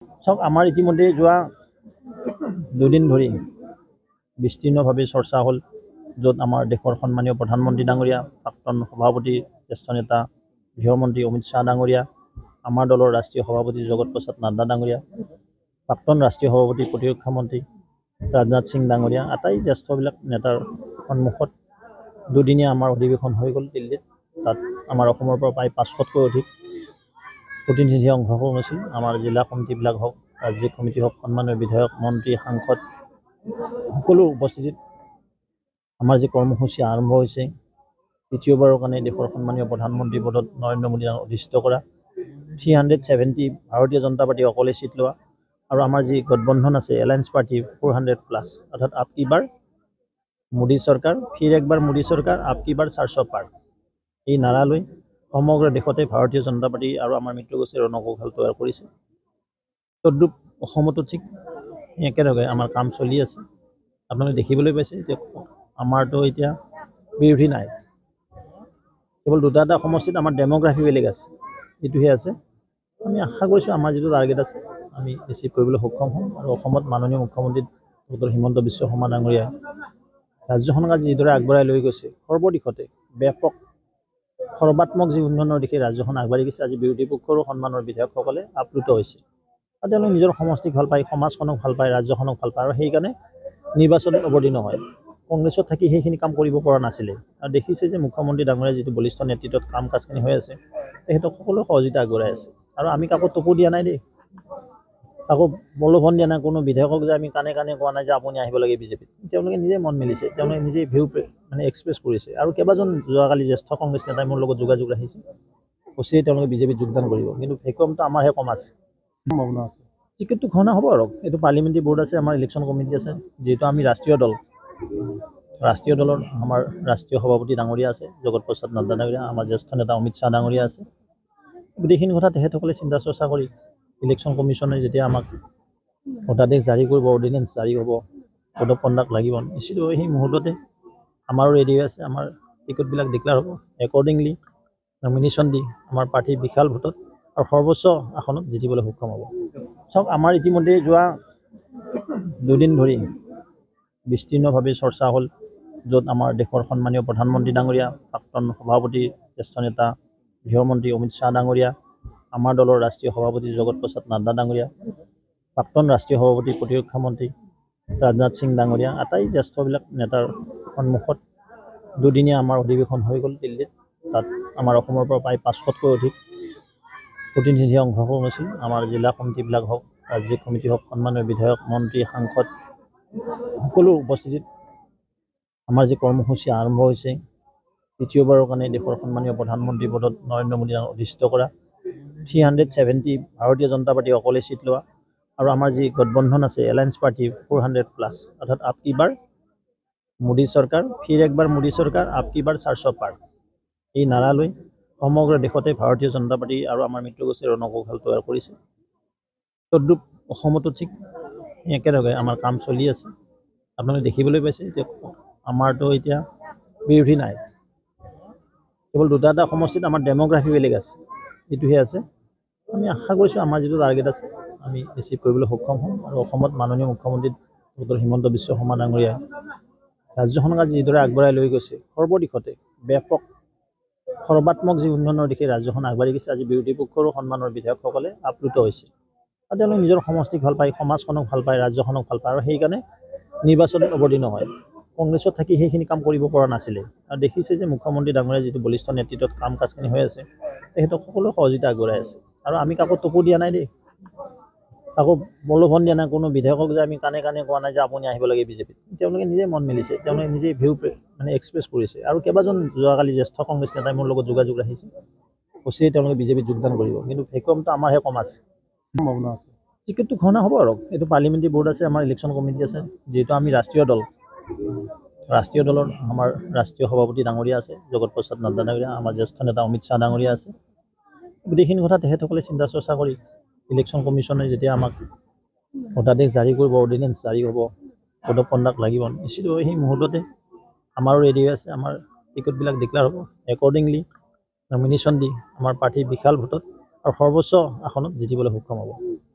চাওক আমাৰ ইতিমধ্যে যোৱা দুদিন ধৰি বিস্তীৰ্ণভাৱে চৰ্চা হ'ল, য'ত আমাৰ দেশৰ সন্মানীয় প্ৰধানমন্ত্ৰী ডাঙৰীয়া, প্ৰাক্তন সভাপতি জ্যেষ্ঠ নেতা গৃহমন্ত্ৰী অমিত শ্বাহ ডাঙৰীয়া, আমাৰ দলৰ ৰাষ্ট্ৰীয় সভাপতি জগত প্ৰসাদ নাড্ডা ডাঙৰীয়া, প্ৰাক্তন ৰাষ্ট্ৰীয় সভাপতি প্ৰতিৰক্ষা মন্ত্ৰী ৰাজনাথ সিং ডাঙৰীয়া আটাই জ্যেষ্ঠবিলাক নেতাৰ সন্মুখত দুদিনীয়া আমাৰ অধিৱেশন হৈ গ'ল দিল্লীত। তাত আমাৰ অসমৰ পৰা প্ৰায় 500তকৈ অধিক প্ৰতিনিধিয়ে অংশগ্ৰহণ হৈছিল। আমাৰ জিলা সমিতিবিলাক হওক, ৰাজ্যিক সমিতি হওক, সন্মানীয় বিধায়ক, মন্ত্ৰী, সাংসদ সকলো উপস্থিতিত আমাৰ যি কৰ্মসূচী আৰম্ভ হৈছে, তৃতীয়বাৰৰ কাৰণে দেশৰ সন্মানীয় প্ৰধানমন্ত্ৰী পদত নৰেন্দ্ৰ মোদী অধিষ্ঠিত কৰা, 370 ভাৰতীয় জনতা পাৰ্টি অকলে চিট লোৱা, আৰু আমাৰ যি গঠবন্ধন আছে এলায়েন্স পাৰ্টি 400+, অৰ্থাৎ আপকি বাৰ মোদী চৰকাৰ, ফিৰ একবাৰ মোদী চৰকাৰ, আপকি বাৰ 400 পাৰ, এই নাৰা লৈ সমগ্ৰ দেশতে ভাৰতীয় জনতা পাৰ্টি আৰু আমাৰ মিত্ৰগোষ্ঠীৰ ৰণকৌশল তৈয়াৰ কৰিছে। তদ্ৰূপ অসমতো ঠিক একেলগে আমাৰ কাম চলি আছে। আপোনালোকে দেখিবলৈ পাইছে যে আমাৰতো এতিয়া বিৰোধী নাই, কেৱল দুটা সমষ্টিত আমাৰ ডেম'গ্ৰাফি বেলেগ আছে, এইটোহে আছে। আমি আশা কৰিছোঁ আমাৰ যিটো টাৰ্গেট আছে আমি এচিভ কৰিবলৈ সক্ষম হ'ম। আৰু অসমত মাননীয় মুখ্যমন্ত্ৰী ডক্টৰ হিমন্ত বিশ্ব শৰ্মা ডাঙৰীয়াই ৰাজ্যখনক আজি যিদৰে আগবঢ়াই লৈ গৈছে, সৰ্বদিশতে ব্যাপক সৰ্বাত্মক যি উন্নয়নৰ দিশে ৰাজ্যখন আগবাঢ়ি গৈছে, আজি বিৰোধী পক্ষৰো সন্মানৰ বিধায়কসকলে আপ্লুত হৈছে। আৰু তেওঁলোকে নিজৰ সমষ্টিক ভাল পায়, সমাজখনক ভাল পায়, ৰাজ্যখনক ভাল পায়, আৰু সেইকাৰণে নিৰ্বাচনত অৱতীৰ্ণ হয়। কংগ্ৰেছত থাকি সেইখিনি কাম কৰিব পৰা নাছিলে, আৰু দেখিছে যে মুখ্যমন্ত্ৰী ডাঙৰীয়া যিটো বলিষ্ঠ নেতৃত্বত কাম কাজখিনি হৈ আছে, তেখেতক সকলো সহযোগিতা আগবঢ়াই আছে। আৰু আমি কাকো টকো দিয়া নাই দেই, কাকো প্ৰলোভন দিয়া নাই, কোনো বিধায়কক যে আমি কাণে কাণে কোৱা নাই যে আপুনি আহিব লাগে বিজেপিত। তেওঁলোকে নিজে মন মেলিছে, তেওঁলোকে নিজে ভিউ এক্সপ্ৰেছ কৰিছে। আৰু কেইবাজন যোৱাকালি জ্যেষ্ঠ কংগ্ৰেছ নেতাই মোৰ লগত যোগাযোগ ৰাখিছে, অচিৰেই তেওঁলোকে বিজেপিত যোগদান কৰিব, কিন্তু ভেকুৱামটো আমাৰহে কম আছে। সম্ভাৱনা আছে, টিকেটটো ঘোষণা হ'ব আৰু এইটো পাৰ্লিমেণ্টাৰী বৰ্ড আছে, আমাৰ ইলেকশ্যন কমিটি আছে। যিহেতু আমি ৰাষ্ট্ৰীয় দলৰ আমাৰ ৰাষ্ট্ৰীয় সভাপতি ডাঙৰীয়া আছে জগত প্ৰসাদ নাড্ডা ডাঙৰীয়া, আমাৰ জ্যেষ্ঠ নেতা অমিত শ্বাহ ডাঙৰীয়া আছে। গোটেইখিনি কথা তেখেতসকলে চিন্তা চৰ্চা কৰি ইলেকশ্যন কমিশ্যনে যেতিয়া আমাক ভোটাদেশ জাৰি কৰিব, অৰ্ডিনেঞ্চ জাৰি হ'ব, কোড অফ কণ্ডাক্ট লাগিব, নিশ্চিত সেই মুহূৰ্ততে আমাৰো ৰেডি হৈ আছে। আমাৰ টিকটবিলাক ডিক্লেয়াৰ হ'ব একৰ্ডিংলি, নমিনেশ্যন দি আমাৰ প্ৰাৰ্থী বিশাল ভোটত আৰু সৰ্বোচ্চ আসনত জিকিবলৈ সক্ষম হ'ব। চাওক আমাৰ ইতিমধ্যে যোৱা দুদিন ধৰি বিস্তীৰ্ণভাৱে চৰ্চা হ'ল, য'ত আমাৰ দেশৰ সন্মানীয় প্ৰধানমন্ত্ৰী ডাঙৰীয়া, প্ৰাক্তন সভাপতি জ্যেষ্ঠ নেতা গৃহমন্ত্ৰী অমিত শ্বাহ ডাঙৰীয়া, আমাৰ দলৰ ৰাষ্ট্ৰীয় সভাপতি জগত প্ৰসাদ নাড্ডা ডাঙৰীয়া, প্ৰাক্তন ৰাষ্ট্ৰীয় সভাপতি প্ৰতিৰক্ষা মন্ত্ৰী ৰাজনাথ সিং ডাঙৰীয়া আটাই জ্যেষ্ঠবিলাক নেতাৰ সন্মুখত দুদিনীয়া আমাৰ অধিৱেশন হৈ গ'ল দিল্লীত। তাত আমাৰ অসমৰ পৰা প্ৰায় 500তকৈ অধিক প্ৰতিনিধিয়ে অংশগ্ৰহণ হৈছিল। আমাৰ জিলা সমিতিবিলাক হওক, ৰাজ্যিক সমিতি হওক, সন্মানীয় বিধায়ক, মন্ত্ৰী, সাংসদ সকলো উপস্থিতিত আমাৰ যি কৰ্মসূচী আৰম্ভ হৈছে, তৃতীয়বাৰৰ কাৰণে দেশৰ সন্মানীয় প্ৰধানমন্ত্ৰী পদত নৰেন্দ্ৰ মোদী অধিষ্ঠিত কৰা, 370 ভাৰতীয় জনতা পাৰ্টি অকলে চিট লোৱা, আৰু আমাৰ যি গঠবন্ধন আছে এলায়েন্স পাৰ্টি 400+, অৰ্থাৎ আপকি বাৰ মোদী চৰকাৰ, ফিৰ একবাৰ মোদী চৰকাৰ, আপকি বাৰ 400 পাৰ, এই নাৰা লৈ সমগ্ৰ দেশতে ভাৰতীয় জনতা পাৰ্টি আৰু আমাৰ মিত্ৰগোষ্ঠীৰ ৰণকৌশল তৈয়াৰ কৰিছে। তদ্ৰূপ অসমতো ঠিক একেলগে আমাৰ কাম চলি আছে। আপোনালোকে দেখিবলৈ পাইছে যে আমাৰতো এতিয়া বিৰোধী নাই, কেৱল দুটা সমষ্টিত আমাৰ ডেম'গ্ৰাফি বেলেগ আছে, এইটোহে আছে। আমি আশা কৰিছোঁ আমাৰ যিটো টাৰ্গেট আছে আমি এচিভ কৰিবলৈ সক্ষম হ'ম। আৰু অসমত মাননীয় মুখ্যমন্ত্ৰী ডক্টৰ হিমন্ত বিশ্ব শৰ্মা ডাঙৰীয়াই ৰাজ্যখনক আজি যিদৰে আগবঢ়াই লৈ গৈছে, সৰ্বদিশতে ব্যাপক সৰ্বাত্মক যি উন্নয়নৰ দিশে ৰাজ্যখন আগবাঢ়ি গৈছে, আজি বিৰোধী পক্ষৰো সন্মানৰ বিধায়কসকলে আপ্লুত হৈছে। আৰু তেওঁলোকে নিজৰ সমষ্টিক ভাল পায়, সমাজখনক ভাল পায়, ৰাজ্যখনক ভাল পায়, আৰু সেইকাৰণে নিৰ্বাচনত অৱতীৰ্ণ হয়। কংগ্ৰেছত থাকি সেইখিনি কাম কৰিব পৰা নাছিলে, আৰু দেখিছে যে মুখ্যমন্ত্ৰী ডাঙৰীয়া যিটো বলিষ্ঠ নেতৃত্বত কাম কাজখিনি হৈ আছে, তেখেতক সকলো সহযোগিতা আগবঢ়াই আছে। আৰু আমি কাকো টকো দিয়া নাই দেই, কাকো প্ৰলোভন দিয়া নাই, কোনো বিধায়কক যে আমি কাণে কাণে কোৱা নাই যে আপুনি আহিব লাগে বিজেপিত। তেওঁলোকে নিজে মন মেলিছে, তেওঁলোকে নিজে ভিউ এক্সপ্ৰেছ কৰিছে। আৰু কেইবাজন যোৱাকালি জ্যেষ্ঠ কংগ্ৰেছ নেতাই মোৰ লগত যোগাযোগ ৰাখিছে, অচিৰেই তেওঁলোকে বিজেপিত যোগদান কৰিব, কিন্তু ভেকুৱামটো আমাৰহে কম আছে। সম্ভাৱনা আছে, টিকেটটো ঘোষণা হ'ব আৰু এইটো পাৰ্লিমেণ্টাৰী বৰ্ড আছে, আমাৰ ইলেকশ্যন কমিটি আছে। যিহেতু আমি ৰাষ্ট্ৰীয় দলৰ আমাৰ ৰাষ্ট্ৰীয় সভাপতি ডাঙৰীয়া আছে জগত প্ৰসাদ নাড্ডা ডাঙৰীয়া, আমাৰ জ্যেষ্ঠ নেতা অমিত শ্বাহ ডাঙৰীয়া আছে। গোটেইখিনি কথা তেখেতসকলে চিন্তা চৰ্চা কৰি ইলেকশ্যন কমিশ্যনে যেতিয়া আমাক ভোটাদেশ জাৰি কৰিব, অৰ্ডিনেঞ্চ জাৰি হ'ব, কোড অফ কণ্ডাক্ট লাগিব, নিশ্চিত সেই মুহূৰ্ততে আমাৰো ৰেডি হৈ আছে। আমাৰ টিকটবিলাক ডিক্লেয়াৰ হ'ব একৰ্ডিংলি, নমিনেশ্যন দি আমাৰ প্ৰাৰ্থী বিশাল ভোটত আৰু সৰ্বোচ্চ আসনত জিকিবলৈ সক্ষম হ'ব।